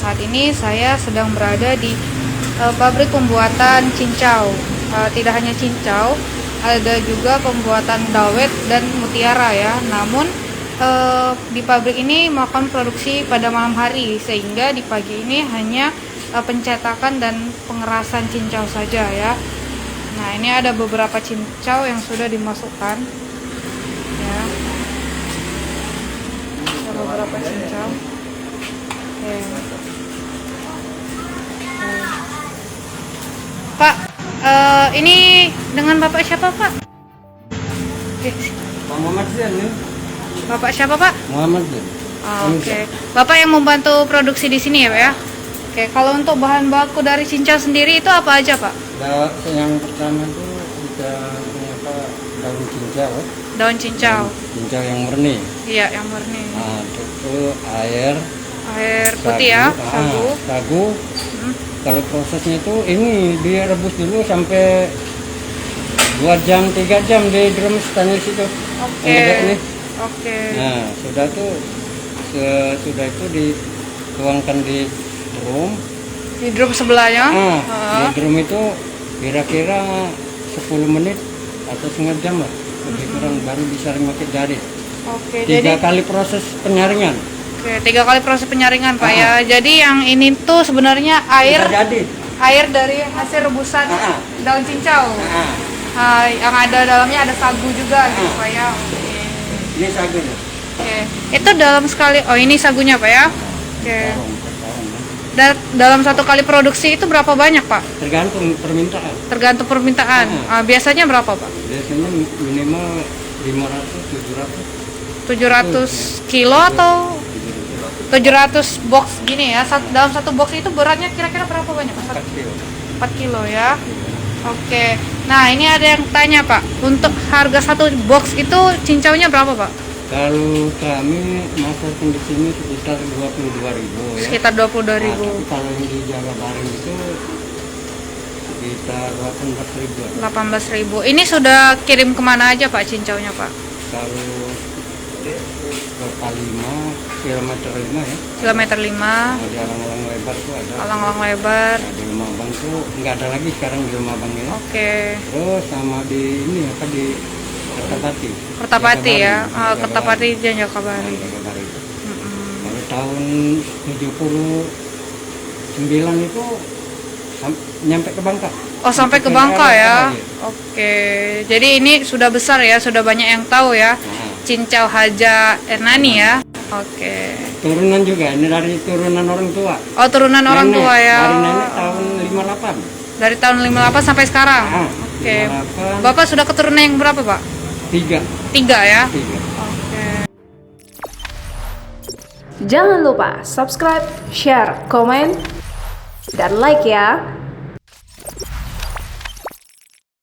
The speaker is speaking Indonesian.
saat ini saya sedang berada di pabrik pembuatan cincau. Tidak hanya cincau, ada juga pembuatan dawet dan mutiara ya. Namun di pabrik ini melakukan produksi pada malam hari, sehingga di pagi ini hanya pencetakan dan pengerasan cincau saja ya. Nah, ini ada beberapa cincau yang sudah dimasukkan ya. Ada beberapa cincau. Oke. Pak, ini dengan Bapak siapa, Pak? Pak Muhammad Zain ya. Bapak siapa, Pak? Muhammad Zain. Oke. Bapak yang membantu produksi di sini ya, Pak ya? Oke, kalau untuk bahan baku dari cincau sendiri itu apa aja, Pak? Yang pertama itu kita punya daun cincau. Daun cincau. Cincau yang murni. Iya, yang murni. Nah, itu air Putih ya, sagu. Sagu. Kalau prosesnya itu ini direbus dulu sampai 2 jam 3 jam di drum stainless itu. Oke. Ini. Oke. Nah, sudah itu dituangkan di drum. Di drum sebelahnya. Di drum itu kira-kira 10 menit atau setengah jam lah, lebih kurang, baru bisa pakai jari. Oke, 3 kali proses penyaringan. Oke, 3 kali proses penyaringan, Pak ya. Jadi yang ini tuh sebenarnya air dari hasil rebusan daun cincau. Yang ada dalamnya ada sagu juga gitu, Pak ya. Oke. Ini sagunya. Oke. Itu dalam sekali. Oh, ini sagunya, Pak ya. Oke. Dalam 1 kali produksi itu berapa banyak, Pak? Tergantung permintaan. Tergantung permintaan. Biasanya berapa, Pak? Biasanya minimal 700 kilo atau 700 box gini ya. Dalam 1 box itu beratnya kira-kira berapa banyak, Pak? 4 kilo. 4 kilo ya. Oke. Nah, ini ada yang tanya, Pak. Untuk harga 1 box itu cincaunya berapa, Pak? Kalau kami masarkan di sini sekitar 22.000 ya. Sekitar 22.000. Tapi kalau yang di Jawa Barat itu sekitar 18.000. 18.000. Ini sudah kirim kemana aja, Pak, cincaunya, Pak? Kalau ke Palima, kilometer 5 ya. Kilometer 5. Di alang-alang lebar tuh ada. Alang-alang lebar. Nah, di Rumah Bang tuh nggak ada lagi sekarang di Rumah Bang ya. Oke. Terus sama di ini di Kertapati. Kertapati ya. Kertapati dan Jakabari. Kalau tahun 79 itu nyampe ke Bangka. Oh, sampai ke Bangka ya. Oke. Jadi ini sudah besar ya, sudah banyak yang tahu ya. Cincau Haja Ernani ya. Oke. Turunan juga, ini dari turunan orang tua. Oh, turunan orang tua ya. Dari nenek tahun 58. Dari tahun 58 sampai sekarang. Oke. 58. Bapak sudah keturunan yang berapa, Pak? 3 ya. 3. Oke. Jangan lupa subscribe, share, komen, dan like ya.